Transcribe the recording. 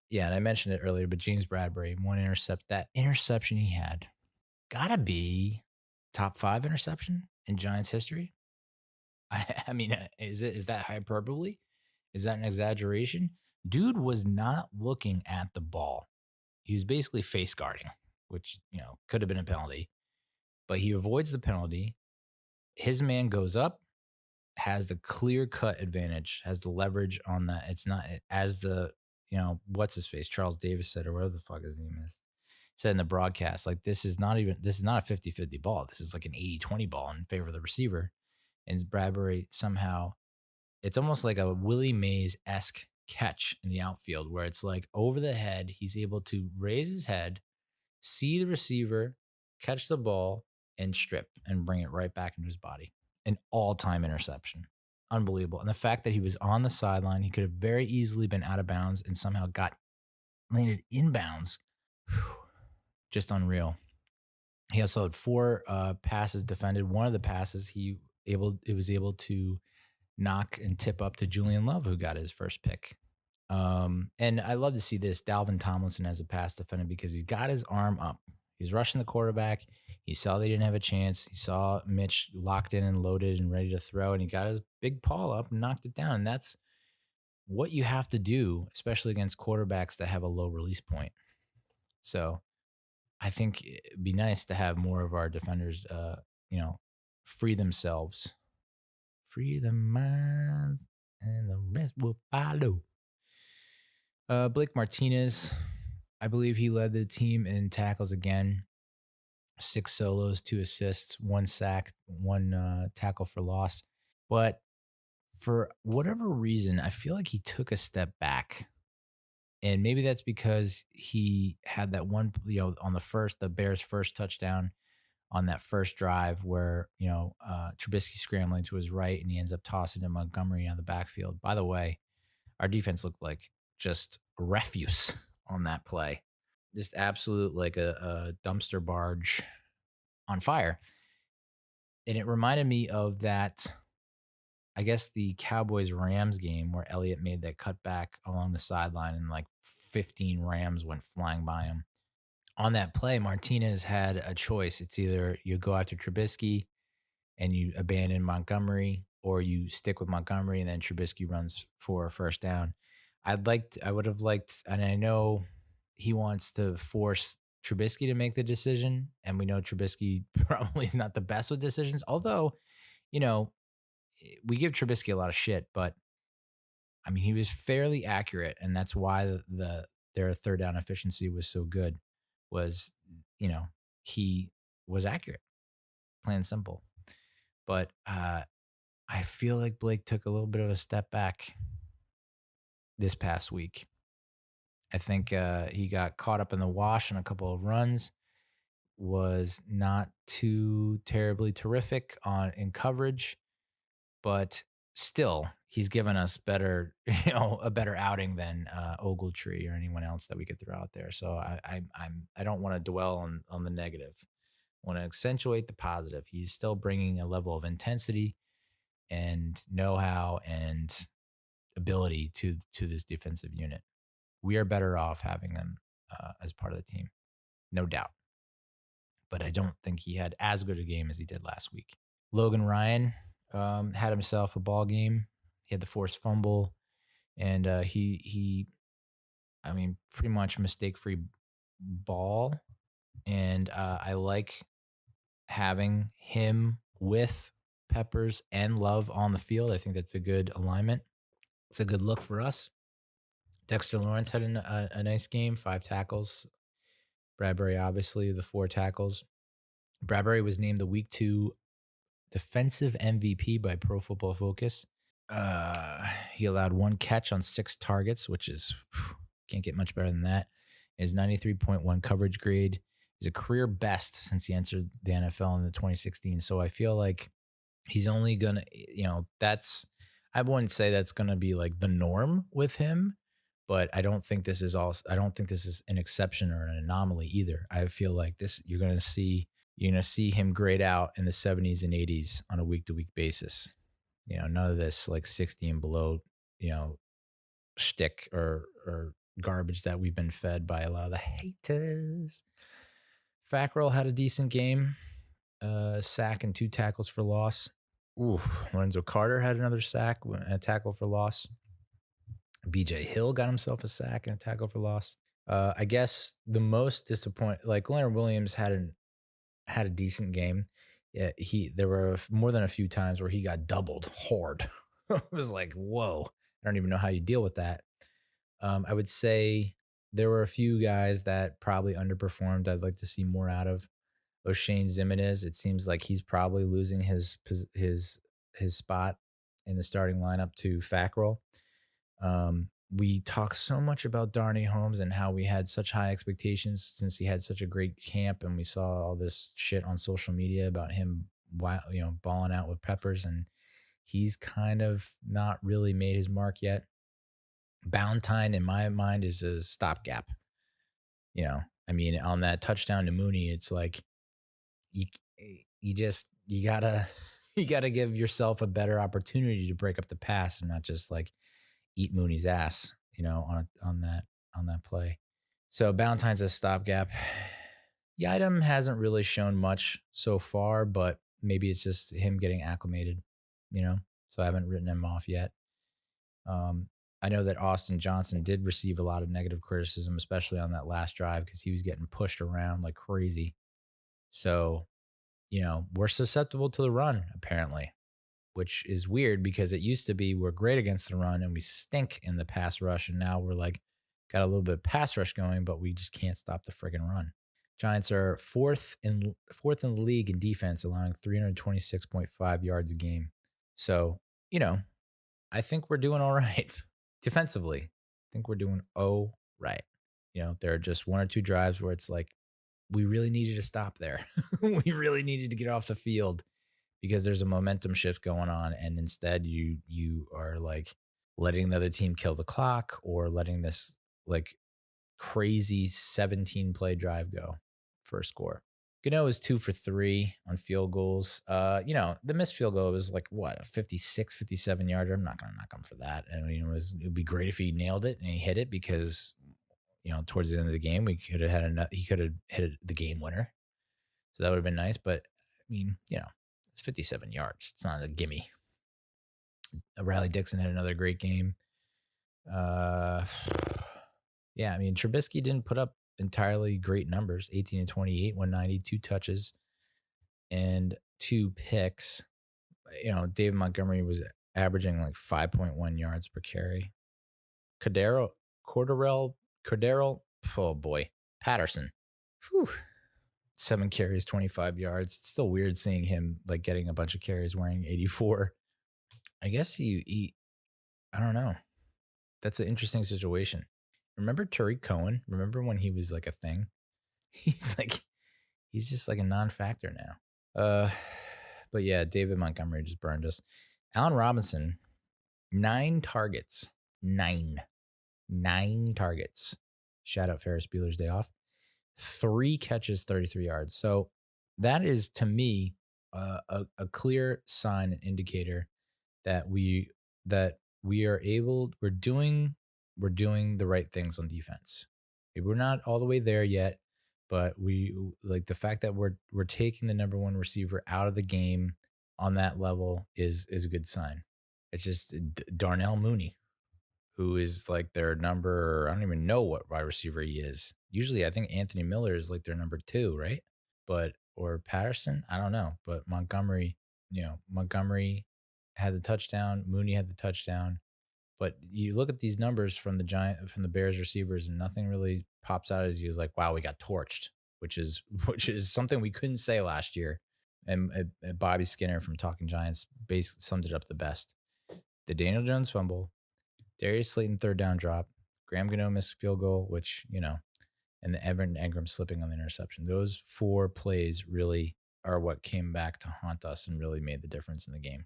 Yeah, and I mentioned it earlier, but James Bradberry, one intercept. That interception he had gotta be top 5 interception in Giants history. I mean, is that hyperbole? Is that an exaggeration? Dude was not looking at the ball. He was basically face guarding, which, could have been a penalty, but he avoids the penalty. His man goes up, has the clear cut advantage, has the leverage on that. It's not as what's his face? Charles Davis said, or whatever the fuck his name is, said in the broadcast, like, this is not a 50-50 ball. This is like an 80-20 ball in favor of the receiver. And Bradbury somehow, it's almost like a Willie Mays-esque catch in the outfield where it's like over the head. He's able to raise his head, see the receiver, catch the ball, and strip and bring it right back into his body. An all-time interception. Unbelievable. And the fact that he was on the sideline, he could have very easily been out of bounds and somehow landed inbounds. Just unreal. He also had 4 passes defended. One of the passes was able to knock and tip up to Julian Love, who got his first pick. And I love to see this. Dalvin Tomlinson as a pass defender because he's got his arm up. He's rushing the quarterback. He saw they didn't have a chance. He saw Mitch locked in and loaded and ready to throw, and he got his big paw up and knocked it down. And that's what you have to do, especially against quarterbacks that have a low release point. So I think it'd be nice to have more of our defenders, free themselves. Free the minds, and the rest will follow. Blake Martinez, I believe he led the team in tackles again. 6 solos, 2 assists, 1 sack, 1 tackle for loss. But for whatever reason, I feel like he took a step back. And maybe that's because he had that one, on the Bears' first touchdown on that first drive where, Trubisky scrambling to his right and he ends up tossing to Montgomery on the backfield. By the way, our defense looked like just refuse on that play. Just absolute like a dumpster barge on fire. And it reminded me of that, I guess, the Cowboys-Rams game where Elliott made that cutback along the sideline and like 15 Rams went flying by him. On that play, Martinez had a choice. It's either you go after Trubisky and you abandon Montgomery, or you stick with Montgomery and then Trubisky runs for a first down. I would have liked, and I know he wants to force Trubisky to make the decision, and we know Trubisky probably is not the best with decisions. Although, we give Trubisky a lot of shit, but I mean, he was fairly accurate, and that's why their third down efficiency was so good. Was he was accurate, plain and simple. But I feel like Blake took a little bit of a step back this past week. I think he got caught up in the wash on a couple of runs, was not too terribly terrific in coverage, but still, he's given us a better outing than Ogletree or anyone else that we could throw out there. So I don't want to dwell on the negative. I want to accentuate the positive. He's still bringing a level of intensity and know-how and ability to this defensive unit. We are better off having him as part of the team, no doubt. But I don't think he had as good a game as he did last week. Logan Ryan had himself a ball game. He had the forced fumble, and he pretty much mistake-free ball. And I like having him with Peppers and Love on the field. I think that's a good alignment. It's a good look for us. Dexter Lawrence had a nice game, 5 tackles. Bradberry, obviously, the 4 tackles. Bradberry was named the Week 2 defensive MVP by Pro Football Focus. He allowed 1 catch on 6 targets, which is can't get much better than that. His 93.1 coverage grade is a career best since he entered the NFL in the 2016. So I feel like he's only gonna, I wouldn't say that's gonna be like the norm with him, but I don't think this is an exception or an anomaly either. I feel like you're gonna see him grade out in the 70s and 80s on a week-to-week basis. None of this like 60 and below, shtick or garbage that we've been fed by a lot of the haters. Fackrell had a decent game, sack and 2 tackles for loss. Ooh, Lorenzo Carter had another sack and a tackle for loss. BJ Hill got himself a sack and a tackle for loss. I guess the most disappointing, like Leonard Williams had a decent game. Yeah, there were more than a few times where he got doubled hard. It was like, whoa, I don't even know how you deal with that. I would say there were a few guys that probably underperformed. I'd like to see more out of. O'Shane Zimenez, it seems like he's probably losing his spot in the starting lineup to Fackrell. We talk so much about Darnay Holmes and how we had such high expectations since he had such a great camp, and we saw all this shit on social media about him, balling out with Peppers, and he's kind of not really made his mark yet. Ballantyne, in my mind, is a stopgap. On that touchdown to Mooney, it's like you gotta you gotta give yourself a better opportunity to break up the pass and not just like eat Mooney's ass, on that play. So Ballantyne's a stopgap. Yidam hasn't really shown much so far, but maybe it's just him getting acclimated, So I haven't written him off yet. I know that Austin Johnson did receive a lot of negative criticism, especially on that last drive because he was getting pushed around like crazy. So, we're susceptible to the run, apparently, which is weird because it used to be we're great against the run and we stink in the pass rush. And now we're like got a little bit of pass rush going, but we just can't stop the friggin' run. Giants are fourth in the league in defense, allowing 326.5 yards a game. So, I think we're doing all right defensively. I think we're doing all right. There are just one or two drives where it's like, we really needed to stop there. We really needed to get off the field because there's a momentum shift going on. And instead you are like letting the other team kill the clock or letting this like crazy 17 play drive go for a score. Gano is 2 for 3 on field goals. The missed field goal was like what, a 56, 57 yarder. I'm not going to knock him for that. And it would be great if he nailed it and he hit it because, towards the end of the game, he could have hit the game winner. So that would have been nice. But it's 57 yards. It's not a gimme. Riley Dixon had another great game. Trubisky didn't put up entirely great numbers. 18 and 28, 190, 2 touches, and 2 picks. David Montgomery was averaging like 5.1 yards per carry. Cordero, oh boy, Patterson. 7 carries, 25 yards. It's still weird seeing him like getting a bunch of carries wearing 84. I guess I don't know. That's an interesting situation. Remember Tariq Cohen? Remember when he was like a thing? He's just like a non-factor now. But yeah, David Montgomery just burned us. Allen Robinson, 9 targets. 9 targets. Shout out Ferris Bueller's Day Off. 3 catches, 33 yards. So that is, to me, a clear sign and indicator that we're doing the right things on defense. We're not all the way there yet, but we like the fact that we're taking the number 1 receiver out of the game on that level is a good sign. It's just Darnell Mooney, who is like their number, I don't even know what wide receiver he is. Usually I think Anthony Miller is like their number 2, right? Or Patterson, I don't know. But Montgomery had the touchdown. Mooney had the touchdown. But you look at these numbers from the Bears receivers, and nothing really pops out as you as like, wow, we got torched, which is something we couldn't say last year. And Bobby Skinner from Talking Giants basically summed it up the best. The Daniel Jones fumble, Darius Slayton 3rd down drop, Graham Gano missed field goal, which, and the Engram slipping on the interception. Those 4 plays really are what came back to haunt us and really made the difference in the game.